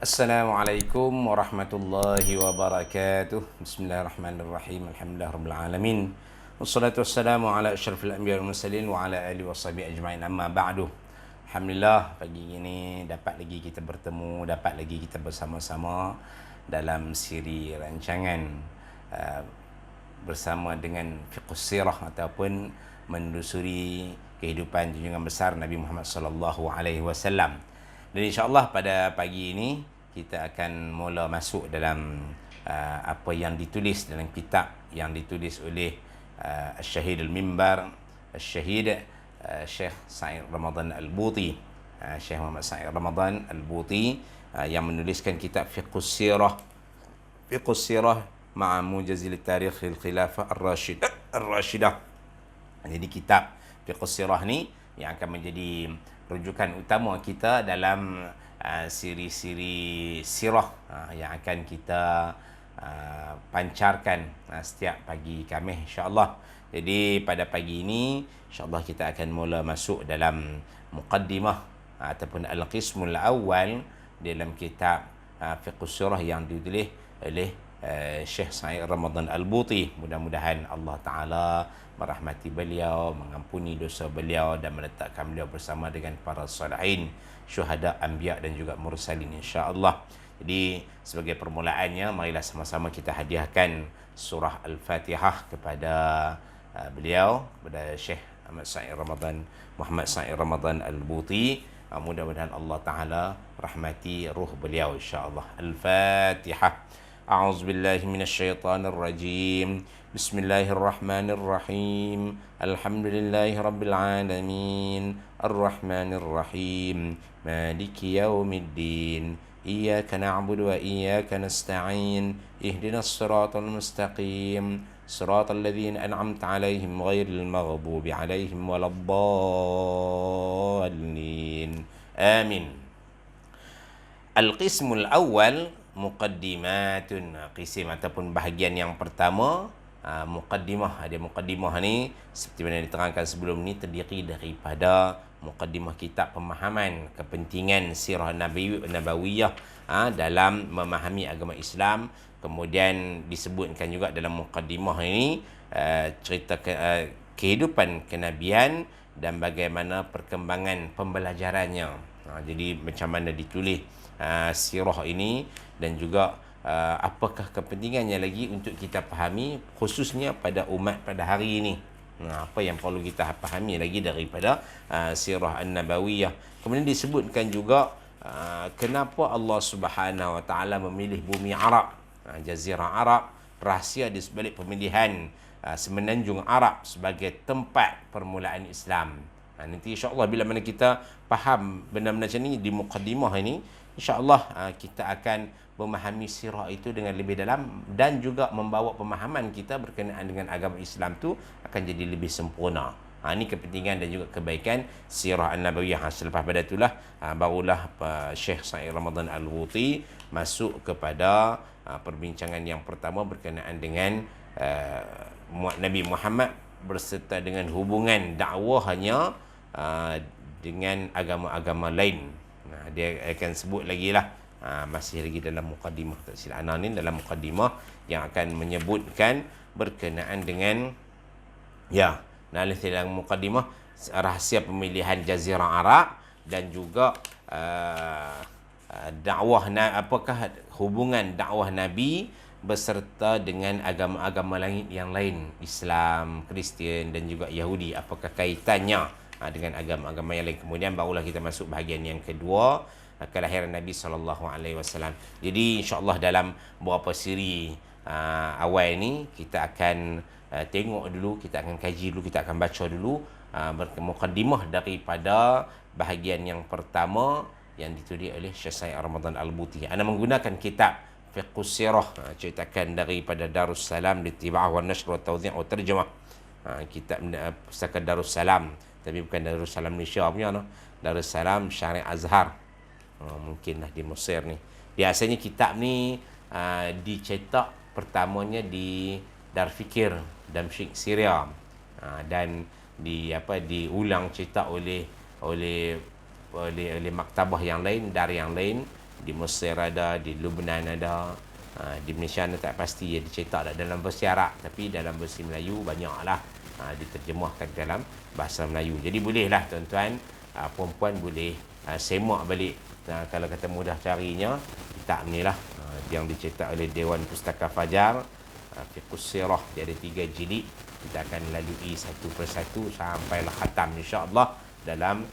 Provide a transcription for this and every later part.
Assalamualaikum warahmatullahi wabarakatuh. Bismillahirrahmanirrahim. Alhamdulillahirabbil alamin. Wassalatu wassalamu ala asyrafil anbiya'i wal mursalin wa ala alihi washabihi ajma'in. Amma ba'du. Alhamdulillah pagi ini dapat lagi kita bertemu, dapat lagi kita bersama-sama dalam siri rancangan bersama dengan fiqhus sirah ataupun menelusuri kehidupan junjungan besar Nabi Muhammad sallallahu alaihi wasallam. Dan insya-Allah pada pagi ini kita akan mula masuk dalam apa yang ditulis dalam kitab yang ditulis oleh Syahid Al-Mimbar, Syahid Syekh Sa'id Ramadan Al-Buti, Syekh Muhammad Sa'id Ramadan Al-Buti, yang menuliskan kitab Fiqhus Sirah ma'a Mujazil Tarikh Al-Khilafah Ar-Rashidah. Jadi kitab Fiqhus Sirah ni yang akan menjadi rujukan utama kita dalam siri-siri sirah yang akan kita pancarkan setiap pagi Khamis insya-Allah. Jadi pada pagi ini insya-Allah kita akan mula masuk dalam muqaddimah ataupun al-qismul awal dalam kitab Fiqhus Sirah yang ditulis oleh Syekh Sa'id Ramadan Al-Buti. Mudah-mudahan Allah Ta'ala merahmati beliau, mengampuni dosa beliau dan meletakkan beliau bersama dengan para salihin, syuhada, anbiya dan juga mursalin insya-Allah. Jadi sebagai permulaannya marilah sama-sama kita hadiahkan surah Al-Fatihah kepada beliau, kepada Syekh Muhammad Sa'id Ramadan Al-Buti. Mudah-mudahan Allah Ta'ala rahmati ruh beliau insya-Allah. Al-Fatihah. أعوذ بالله من الشيطان الرجيم بسم الله الرحمن الرحيم الحمد لله رب العالمين الرحمن الرحيم مالك يوم الدين إياك نعبد وإياك نستعين اهدنا الصراط المستقيم صراط الذين أنعمت عليهم غير المغضوب عليهم ولا الضالين آمين. القسم الأول muqaddimatun, qisim ataupun bahagian yang pertama, muqaddimah. Ada muqaddimah ni seperti mana diterangkan sebelum ni terdiri daripada muqaddimah kitab pemahaman kepentingan sirah nabawiyah dalam memahami agama Islam. Kemudian disebutkan juga dalam muqaddimah ini cerita kehidupan kenabian dan bagaimana perkembangan pembelajarannya. Jadi macam mana ditulis sirah ini dan juga apakah kepentingannya lagi untuk kita fahami khususnya pada umat pada hari ini. Apa yang perlu kita fahami lagi daripada sirah an-nabawiyah. Kemudian disebutkan juga kenapa Allah Subhanahu Wa Taala memilih bumi Arab, jazirah Arab, rahsia di sebalik pemilihan semenanjung Arab sebagai tempat permulaan Islam. Nanti insya-Allah bila mana kita faham benda-benda macam ni di muqaddimah ini, insya-Allah kita akan memahami sirah itu dengan lebih dalam dan juga membawa pemahaman kita berkenaan dengan agama Islam tu akan jadi lebih sempurna. Ini kepentingan dan juga kebaikan sirah an-nabawiyah. Selepas pada itulah barulah Syekh Sa'id Ramadan Al-Buti masuk kepada perbincangan yang pertama berkenaan dengan Nabi Muhammad berserta dengan hubungan dakwahnya dengan agama-agama lain. Dia akan sebut lagi lah, masih lagi dalam muqaddimah, tak silap ana ni dalam muqaddimah yang akan menyebutkan berkenaan dengan dalam muqaddimah rahsia pemilihan jazirah Arab dan juga dakwah, apakah hubungan dakwah Nabi beserta dengan agama-agama lain yang lain, Islam, Kristian dan juga Yahudi, apakah kaitannya dengan agama-agama yang lain. Kemudian barulah kita masuk bahagian yang kedua, kelahiran Nabi SAW. Jadi insya-Allah dalam beberapa siri awal ni kita akan tengok dulu, kita akan kaji dulu, kita akan baca dulu muqaddimah daripada bahagian yang pertama yang ditulis oleh Syekh Sa'id Ramadan Al-Buti. Ana menggunakan kitab Fiqhus Sirah, ceritakan daripada Darussalam Litiba'ah wa Nashr wa Tawdhi' wa Terjemah. Kitab pustaka Darussalam, tapi bukan Darussalam Malaysia punya, Darussalam Syariah Azhar. Mungkinlah di Mesir ni. Biasanya kitab ni dicetak pertamanya di Darfikir Damsyik Syria, dan diulang cetak oleh maktabah yang lain, dari yang lain di Mesir ada, di Lebanon ada, di Malaysia anda tak pasti dia dicetak dalam versi Arab, tapi dalam versi Melayu banyaklah diterjemahkan dalam bahasa Melayu. Jadi bolehlah tuan-tuan, puan-puan boleh semak balik. Kalau kata mudah carinya, kitab ni lah yang dicetak oleh Dewan Pustaka Fajar, Fiqhus Sirah. Dia ada 3 jilid. Kita akan lalui satu persatu sampailah khatam insya-Allah dalam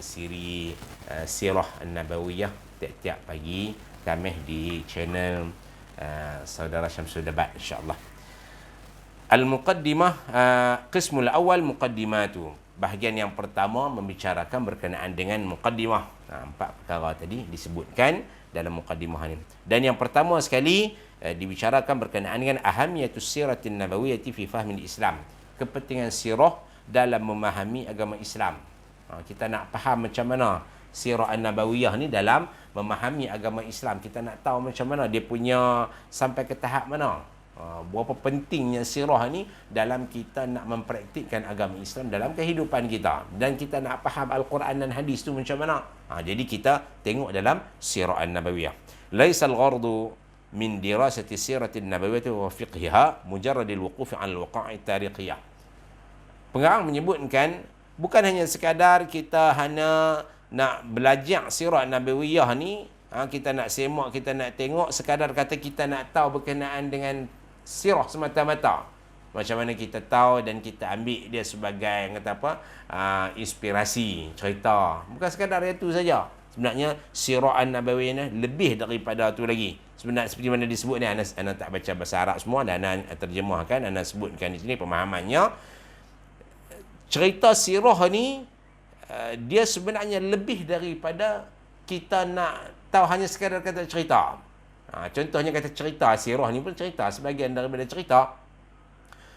siri Sirah An-Nabawiyah tiap-tiap pagi Khamis di channel saudara Syamsul Dabat insya-Allah. Al-Muqaddimah, qismul awal muqaddimatu. Bahagian yang pertama membicarakan berkenaan dengan muqaddimah. 4 perkara tadi disebutkan dalam muqaddimah ini. Dan yang pertama sekali dibicarakan berkenaan dengan ahamiyatus siratin nabawiyyati fi fahmil Islam. Kepentingan sirah dalam memahami agama Islam. Kita nak faham macam mana sirah an-nabawiyah ni dalam memahami agama Islam. Kita nak tahu macam mana dia punya sampai ke tahap mana. Berapa pentingnya sirah ni dalam kita nak mempraktikkan agama Islam dalam kehidupan kita. Dan kita nak faham Al-Quran dan hadis tu macam mana. Jadi kita tengok dalam sirah an-nabawiyah. Laisal ghardu min dirasati siratin nabawiyyah wa fiqhiha mujarradil wuquf 'ala al-waqa'i tarikhiyah. Pengarang menyebutkan bukan hanya sekadar kita hanya nak belajar sirah nabawiyah ni, kita nak semak, kita nak tengok, sekadar kata kita nak tahu berkenaan dengan sirah semata-mata. Macam mana kita tahu dan kita ambil dia sebagai kata apa? Inspirasi, cerita. Bukan sekadar itu saja. Sebenarnya sirah an-nabawiyah ni lebih daripada tu lagi. Sebenarnya seperti mana disebut ni, ana tak baca bahasa Arab semua dan ana terjemahkan, ana sebutkan di sini pemahamannya. Cerita sirah ni dia sebenarnya lebih daripada kita nak tahu hanya sekadar kata cerita. Contohnya kata cerita, sirah ni pun cerita, sebahagian daripada cerita.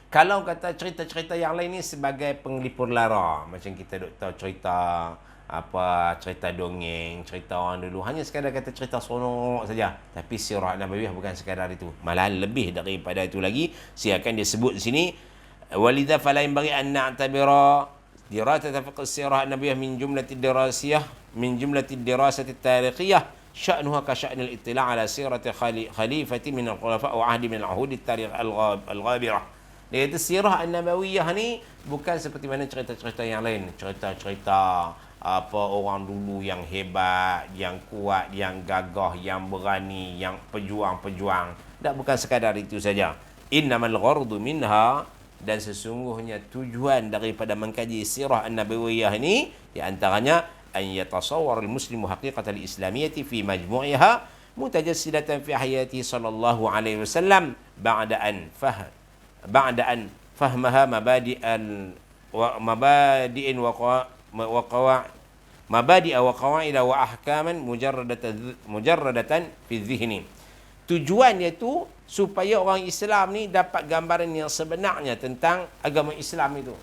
Kalau kata cerita-cerita yang lain ni sebagai penglipur lara, macam kita duk tahu cerita apa, cerita dongeng, cerita orang dulu, hanya sekadar kata cerita seronok saja. Tapi sirah nabawiyah bukan sekadar itu, malahan lebih daripada itu lagi. Silakan dia sebut di sini, walidha fala yanbaghi an na'tabira dirasat fiqh sirah nabawiyah min jumlatid dirasati tarikhiyah شأنها كشأن الاطلاع على سيرة خليفة من الخلفاء وعهد من العهود التاريخ الغابرة. Dia kata sirah an-nabawiyah ni bukan seperti mana cerita-cerita yang lain. Cerita-cerita apa orang dulu yang hebat, yang kuat, yang gagah, yang berani, yang pejuang-pejuang. Tak, bukan sekadar itu saja. Innamal ghardu minha, dan sesungguhnya tujuan daripada mengkaji sirah an-nabawiyah ni di antaranya أن يتصور المسلم حقيقة الإسلامية في مجموعها متجسدة في حياته صلى الله عليه وسلم بعد أن فهمها مبادئ وقواعد وأحكاما مجردة في الذهن. Tujuannya tu supaya orang Islam ni dapat gambaran yang sebenarnya tentang agama Islam itu.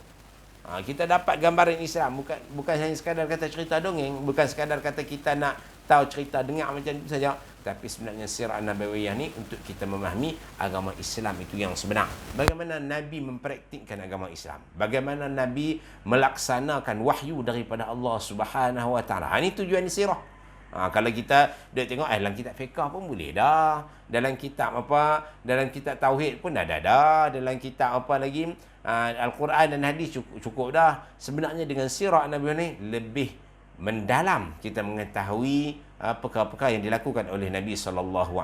Kita dapat gambaran Islam, bukan hanya sekadar kata cerita dongeng, bukan sekadar kata kita nak tahu cerita dengar macam itu saja, tapi sebenarnya sirah nabawiyah ni untuk kita memahami agama Islam itu yang sebenar. Bagaimana Nabi mempraktikkan agama Islam, bagaimana Nabi melaksanakan wahyu daripada Allah Subhanahu Wa Taala. Ini tujuan sirah. Kalau kita dia tengok dalam kitab fiqh pun boleh dah, dalam kitab apa, dalam kitab tauhid pun dah, dalam kitab apa lagi, Al-Quran dan hadis cukup dah. Sebenarnya dengan sirah Nabi ni lebih mendalam kita mengetahui perkara-perkara yang dilakukan oleh Nabi SAW.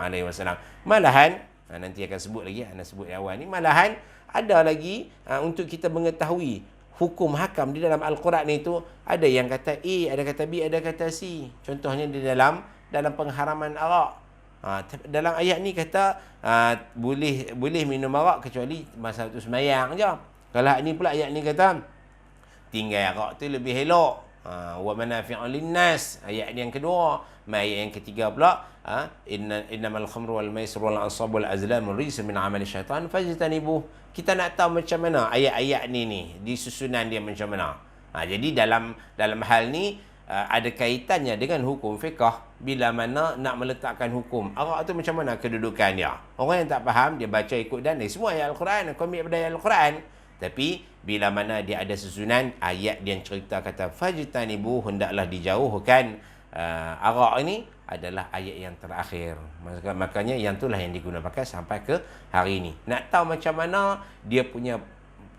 Malahan nanti akan sebut lagi, anda sebut awal ni, malahan ada lagi untuk kita mengetahui hukum hakam di dalam Al-Quran itu, ada yang kata A, ada kata B, ada kata C. Contohnya di dalam pengharaman arak. Dalam ayat ni kata boleh minum arak kecuali masa waktu sembahyang je. Kalau ni pula ayat ni kata tinggal arak tu lebih elok. Wa manafi'un linnas. Ayat yang kedua. Ayat yang ketiga pula, innamal khamru wal maisir wal ansab wal azlam rijsun min amali syaitan fajtanibuh. Kita nak tahu macam mana ayat-ayat ni disusunan dia macam mana. Jadi dalam hal ni ada kaitannya dengan hukum fiqh. Bila mana nak meletakkan hukum arak tu macam mana kedudukan dia. Orang yang tak faham, dia baca ikut dan semua ayat Al-Quran, komit pada ayat Al-Quran. Tapi bila mana dia ada susunan ayat yang cerita kata fajtanibu, hendaklah dijauhkan arak ini, adalah ayat yang terakhir. Makanya yang itulah yang digunakan pakai sampai ke hari ini. Nak tahu macam mana dia punya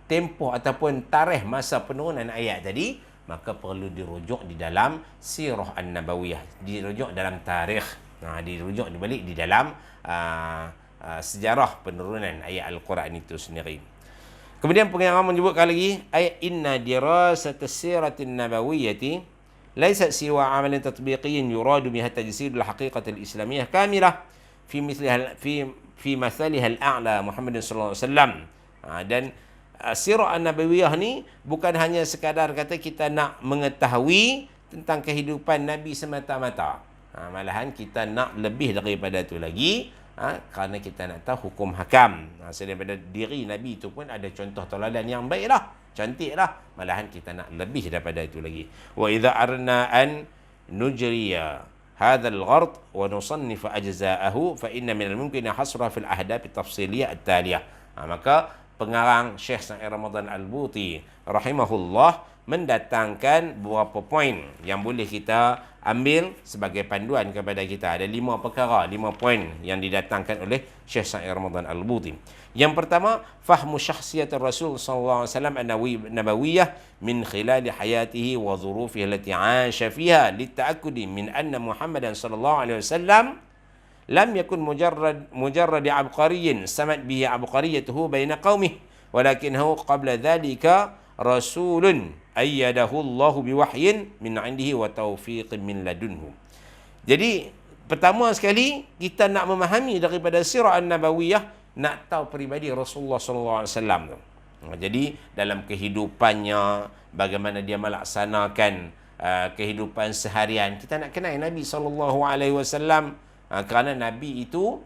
tempoh ataupun tarikh masa penurunan ayat tadi, maka perlu dirujuk di dalam sirah an-nabawiyah, dirujuk dalam tarikh, dirujuk balik di dalam sejarah penurunan ayat Al-Quran itu sendiri. Kemudian pengarang menyebutkan lagi ayat inna dirasat as-siratin nabawiyyati laysat siwa amalin tatbiqiyyin yuradu biha tajsid al-haqiqah al-islamiyyah kamilah fi mithliha fi mathaliha al-a'la Muhammad sallallahu alaihi wasallam. Dan sirah an-nabawiyah ni bukan hanya sekadar kata kita nak mengetahui tentang kehidupan Nabi semata-mata. Malahan kita nak lebih daripada itu lagi, kerana kita nak tahu hukum hakam. Daripada diri Nabi itu pun ada contoh tauladan yang baiklah, cantiklah. Malahan kita nak lebih daripada itu lagi. Wa idza arna an nujriya hadha al-ghard wa nusannif ajza'ahu fa inna min al-mumkin hasra fi al-ahdaf at-tafsiliyah at-taliyah. Maka pengarang Syekh Sa'id Ramadan Al-Buti rahimahullah mendatangkan beberapa poin yang boleh kita ambil sebagai panduan kepada kita. Ada 5 perkara, 5 poin yang didatangkan oleh Syekh Sa'id Ramadan Al-Buti. Yang pertama, fahmu syakhsiyat Rasul sallallahu alaihi wasallam an-nabawiyyah min khilal hayatihi wa dhurufihi allati 'asha fiha lita'akkudi min anna Muhammadan sallallahu alaihi wasallam lam yakun mujarrad abqariyyin samat bihi abqariyatuhu baina qaumih walakinahu qabla dhalika rasulun ayyadahu Allah biwahyin min 'indihi wa taufiqin min ladunhu. Jadi pertama sekali kita nak memahami daripada sirah an-nabawiyah, nak tahu peribadi Rasulullah sallallahu alaihi wasallam tu. Jadi dalam kehidupannya, bagaimana dia melaksanakan kehidupan seharian, kita nak kenal Nabi sallallahu alaihi wasallam. Kerana Nabi itu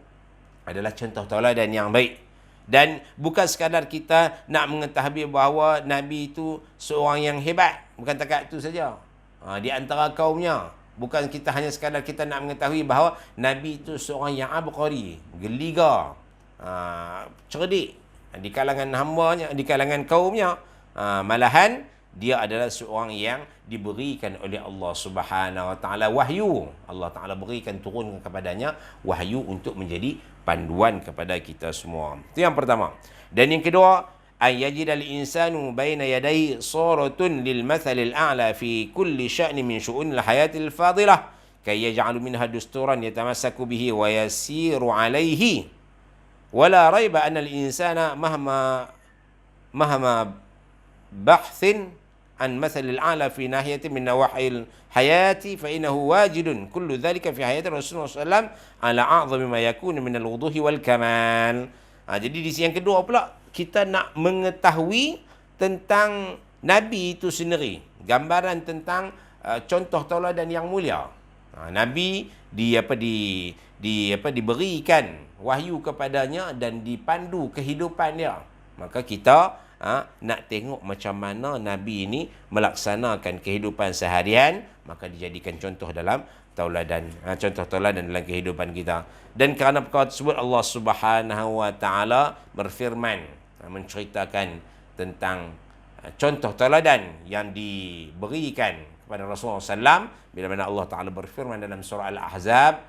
adalah contoh tauladan yang baik. Dan bukan sekadar kita nak mengetahui bahawa Nabi itu seorang yang hebat. Bukan takat itu saja. Di antara kaumnya. Bukan kita hanya sekadar kita nak mengetahui bahawa Nabi itu seorang yang abqari, geliga, cerdik di kalangan hambanya, di kalangan kaumnya. Malahan dia adalah seorang yang diberikan oleh Allah Subhanahu Wa Taala wahyu. Allah Taala berikan turun kepadanya wahyu untuk menjadi panduan kepada kita semua. Itu yang pertama. Dan yang kedua, ayyajid al-insanu baina yadayhi suratun lil mathalil a'la fi kulli sya'ni min syu'unil hayatil fadilah kay yaj'alu minha dusturan yatamassaku bihi wa yasiru alayhi. Wala raiba anna al-insana mahma bahthin عن مثل الأعلى في ناحية من نواحي الحياة فإنه واجد كل ذلك في حياة الرسول صلى الله عليه وسلم على أعظم ما يكون من الوضوح والكمال. Jadi di sisi yang kedua pula, kita nak mengetahui tentang Nabi itu sendiri, gambaran tentang contoh tauladan yang mulia. Nabi diberikan wahyu kepadanya dan dipandu kehidupan dia. Maka kita nak tengok macam mana Nabi ini melaksanakan kehidupan seharian, maka dijadikan contoh dalam tauladan, contoh tauladan dalam kehidupan kita. Dan kerana perkara tersebut Allah Subhanahu Wa Taala berfirman menceritakan tentang contoh tauladan yang diberikan kepada Rasulullah SAW, bila mana Allah Taala berfirman dalam surah Al-Ahzab,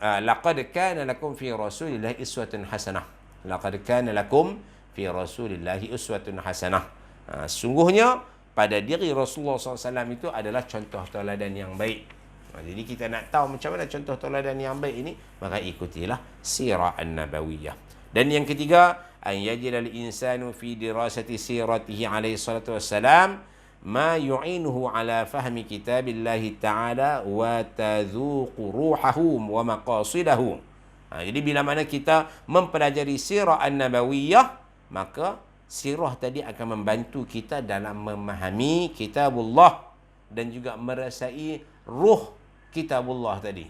laqad kana lakum fi Rasulillahi uswatun hasanah. Laqad kana lakum fi Rasulillahi uswatun hasanah. Sungguhnya pada diri Rasulullah SAW itu adalah contoh tauladan yang baik. Jadi kita nak tahu macam mana contoh tauladan yang baik ini, maka ikutilah sirah an-nabawiyah. Dan yang ketiga, an yajid al-insanu fi dirasati siratihi alaihi salatu wassalam ma yu'inuhu ala fahmi kitabillahi ta'ala wa tadhuqu ruhahu wa maqasidahu. Jadi bila mana kita mempelajari sirah an-nabawiyah, maka sirah tadi akan membantu kita dalam memahami kitabullah dan juga merasai ruh kitabullah tadi.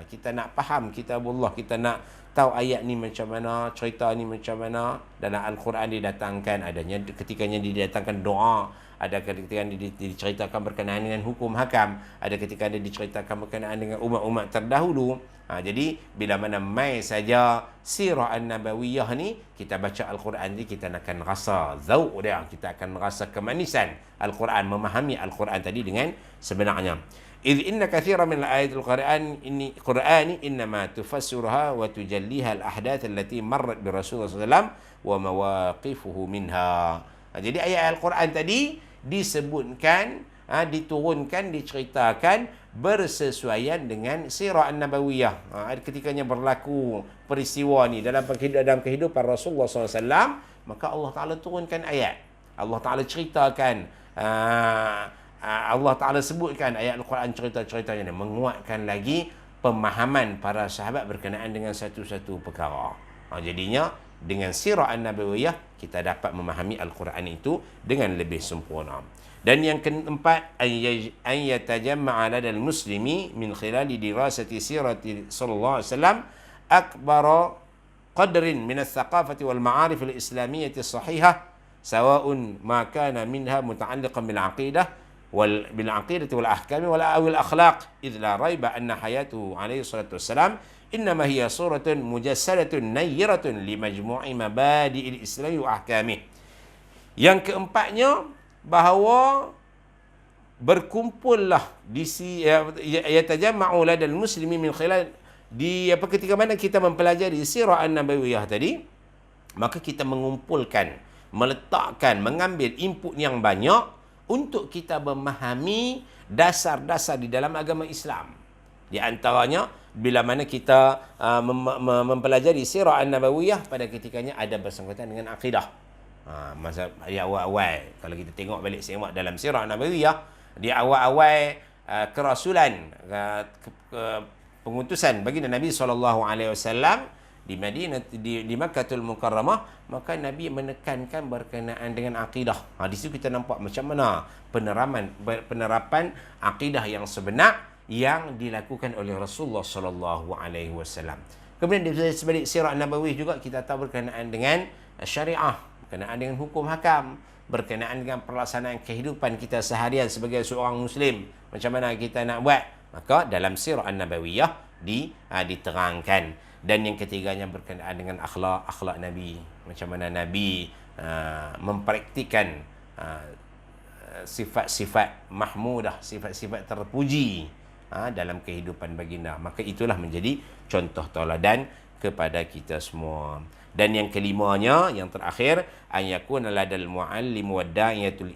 Kita nak faham kitabullah, kita nak tahu ayat ni macam mana, cerita ni macam mana. dalam Al-Quran didatangkan, adanya ketikanya didatangkan doa, ada ketika diceritakan berkenaan dengan hukum hakam, ada ketika diceritakan berkenaan dengan umat-umat terdahulu. Jadi bila mana mai saja sirah an-nabawiyah ni, kita baca Al-Quran ni, kita akan rasa zauq dia, kita akan rasa kemanisan Al-Quran, memahami Al-Quran tadi dengan sebenarnya. إذ إن كثيرا من الآيات القرآن إنما تفسرها وتجليها الأحداث التي مرت برسول الله صلى الله عليه وسلم ومواقفه منها. Jadi ayat Al-Quran tadi disebutkan, diturunkan, diceritakan bersesuaian dengan sirah an-nabawiyah. Ketikanya berlaku peristiwa ni dalam kehidupan Rasulullah SAW, maka Allah Ta'ala turunkan ayat. Allah Ta'ala ceritakan, Allah Ta'ala sebutkan ayat Al-Quran, cerita-ceritanya ni menguatkan lagi pemahaman para sahabat berkenaan dengan satu-satu perkara. Jadinya dengan sirah an-nabawiyah kita dapat memahami Al-Quran itu dengan lebih sempurna. Dan yang keempat, an yatajamma'a ladal muslimi min khilali dirasati sirati sallallahu alaihi wasallam akbar qadrin min al-thaqafati wal ma'arif al-islamiyyah as-sahihah sawa'un ma kana minha muta'alliqan bil 'aqidah بالعقيدة والأحكام والأخلاق إذ لا ريب أن حياته عليه الصلاة والسلام إنما هي صورة مجسدة نيرة لمجموع مبادئ الإسلام وأحكامه. Yang keempatnya, bahawa berkumpullah di yatajamma'u ladal muslimi min khilal, di ketika mana kita mempelajari sirah an-nabawiyah tadi, maka kita mengumpulkan, meletakkan, mengambil input yang banyak untuk kita memahami dasar-dasar di dalam agama Islam. Di antaranya, bila mana kita mempelajari sirah an-nabawiyah, pada ketikanya ada bersangkutan dengan akidah. Masa di awal-awal, kalau kita tengok balik semak dalam sirah an-nabawiyah, di awal-awal kerasulan, pengutusan baginda Nabi SAW di Madinah, di Makkahul Mukarramah, maka Nabi menekankan berkenaan dengan akidah. Di situ kita nampak macam mana penerapan akidah yang sebenar yang dilakukan oleh Rasulullah SAW. Kemudian dari sebalik sirah Nabawi juga kita tahu berkenaan dengan syariah, berkenaan dengan hukum hakam, berkenaan dengan pelaksanaan kehidupan kita seharian sebagai seorang Muslim, macam mana kita nak buat. Maka dalam sirah Nabawiyah diterangkan. Dan yang ketiganya berkenaan dengan akhlak Nabi, macam mana Nabi mempraktikkan sifat-sifat mahmudah, sifat-sifat terpuji dalam kehidupan baginda. Maka itulah menjadi contoh tauladan kepada kita semua. Dan yang kelimanya, yang terakhir, an yakuna ladal muallim wad da'iyatul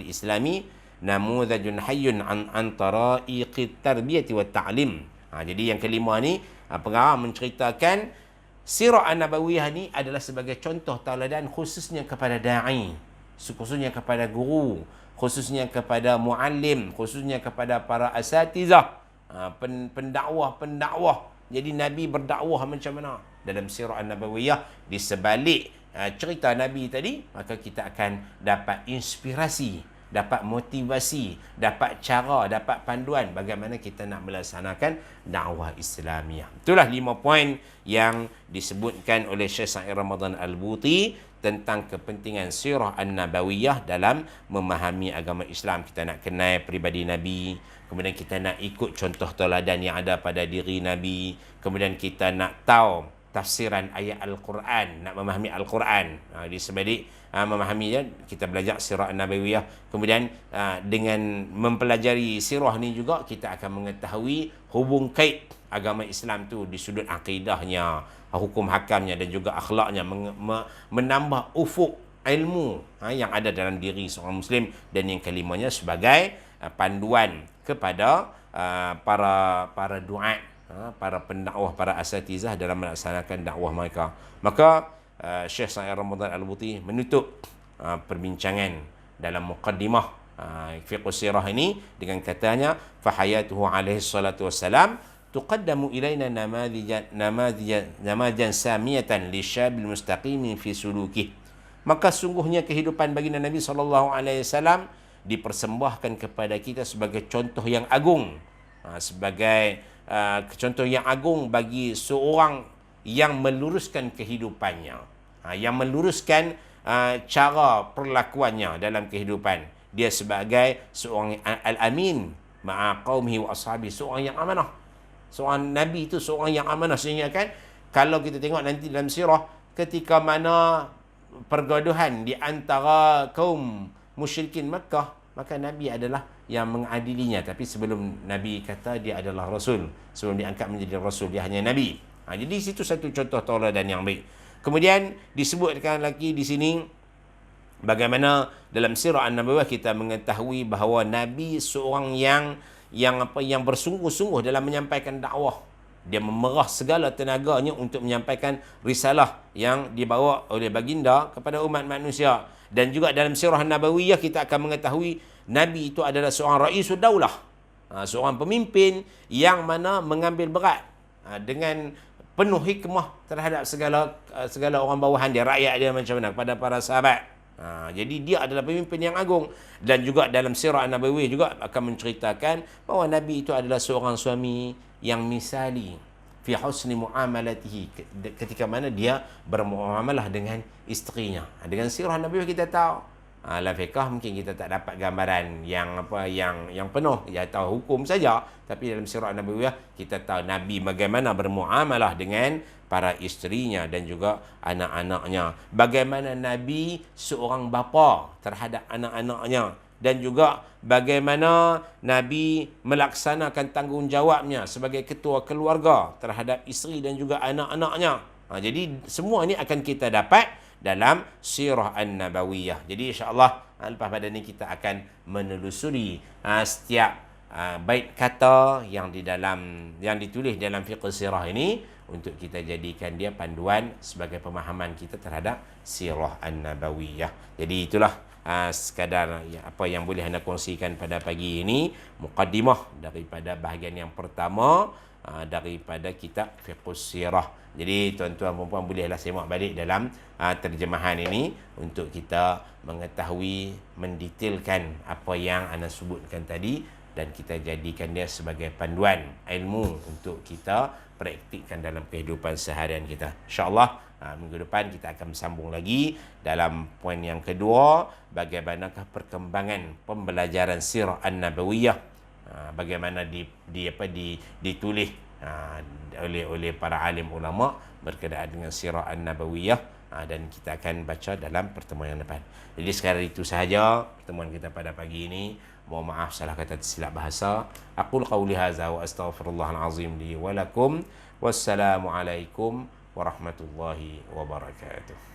islami namudhajun hayyun an tara'iqit tarbiyati wat ta'lim. Jadi yang kelima ni, pengarang menceritakan sirah an-nabawiyah ni adalah sebagai contoh tauladan khususnya kepada da'i, khususnya kepada guru, khususnya kepada muallim, khususnya kepada para asatizah, pendakwah. Jadi Nabi berdakwah macam mana dalam sirah an-nabawiyah, di sebalik cerita Nabi tadi, maka kita akan dapat inspirasi, dapat motivasi, dapat cara, dapat panduan bagaimana kita nak melaksanakan dakwah Islamiah. Itulah 5 poin yang disebutkan oleh Syekh Sa'id Ramadan Al-Buti tentang kepentingan sirah an-nabawiyah dalam memahami agama Islam. Kita nak kenal peribadi Nabi, kemudian kita nak ikut contoh tauladan yang ada pada diri Nabi, kemudian kita nak tahu tafsiran ayat Al-Quran, nak memahami Al-Quran. Di sebalik memahaminya, kita belajar sirah an-nabawiyah. Kemudian dengan mempelajari sirah ni juga, kita akan mengetahui hubung kait agama Islam tu di sudut akidahnya, hukum hakamnya dan juga akhlaknya, menambah ufuk ilmu yang ada dalam diri seorang Muslim. Dan yang kelimanya sebagai panduan kepada para duat, para pendakwah, para asatizah dalam melaksanakan dakwah mereka. Maka Syekh Sa'id Ramadan Al-Buti menutup perbincangan dalam muqaddimah fiqh sirah ini dengan katanya, fahayatuhu alaihi salatu wassalam tuqaddamu ilaina namajan samiyatan lisyabil mustaqimin fi suluki. Maka sungguhnya kehidupan baginda Nabi SAW dipersembahkan kepada kita sebagai contoh yang agung, sebagai contoh yang agung bagi seorang yang meluruskan kehidupannya, yang meluruskan cara perlakuannya dalam kehidupan. Dia sebagai seorang al-amin ma'a qaumihi wa ashabi, seorang yang amanah. Seorang nabi itu seorang yang amanah, sehingga kan kalau kita tengok nanti dalam sirah, ketika mana pergaduhan di antara kaum musyrikin Makkah, maka Nabi adalah yang mengadilinya. Tapi sebelum Nabi kata dia adalah Rasul, sebelum diangkat menjadi Rasul, dia hanya Nabi. Jadi situ satu contoh tauladan yang baik. Kemudian disebutkan lagi di sini bagaimana dalam sirah An-Nabawiyah kita mengetahui bahawa Nabi seorang yang bersungguh-sungguh dalam menyampaikan dakwah. Dia memerah segala tenaganya untuk menyampaikan risalah yang dibawa oleh baginda kepada umat manusia. Dan juga dalam sirah Nabawiyah kita akan mengetahui Nabi itu adalah seorang Raisul Daulah, seorang pemimpin yang mana mengambil berat dengan penuh hikmah terhadap segala orang bawahan dia, rakyat dia macam mana, kepada para sahabat. Jadi dia adalah pemimpin yang agung. Dan juga dalam sirah Nabawiyah juga akan menceritakan bahawa Nabi itu adalah seorang suami yang misali fi husni muamalatihi, ketika mana dia bermuamalah dengan isterinya. Dengan sirah Nabawiyah kita tahu. Dalam fiqh mungkin kita tak dapat gambaran yang penuh, ya tahu hukum saja, tapi dalam sirah Nabawiyah kita tahu Nabi bagaimana bermuamalah dengan para isterinya dan juga anak-anaknya. Bagaimana Nabi seorang bapa terhadap anak-anaknya, dan juga bagaimana Nabi melaksanakan tanggungjawabnya sebagai ketua keluarga terhadap isteri dan juga anak-anaknya. Jadi semua ini akan kita dapat dalam sirah An-Nabawiyah. Jadi insya-Allah lepas pada ini kita akan menelusuri setiap bait kata yang ditulis dalam fiqh sirah ini untuk kita jadikan dia panduan sebagai pemahaman kita terhadap sirah An-Nabawiyah. Jadi itulah sekadar apa yang boleh anda kongsikan pada pagi ini, muqaddimah daripada bahagian yang pertama daripada kitab fiqh sirah. Jadi tuan-tuan dan puan bolehlah semak balik dalam terjemahan ini untuk kita mengetahui, mendetailkan apa yang anda sebutkan tadi, dan kita jadikan dia sebagai panduan ilmu untuk kita praktikkan dalam kehidupan seharian kita. InsyaAllah minggu depan kita akan bersambung lagi dalam poin yang kedua, bagaimanakah perkembangan pembelajaran sirah An-Nabawiyah, bagaimana ditulis oleh para alim ulama berkaitan dengan sirah An-Nabawiyah, dan kita akan baca dalam pertemuan yang depan. Jadi sekarang itu sahaja pertemuan kita pada pagi ini. Mohon maaf salah kata tersilap bahasa. Aqul qawli hadza wa astaghfirullahal azim li wa lakum. Wassalamualaikum warahmatullahi wabarakatuh.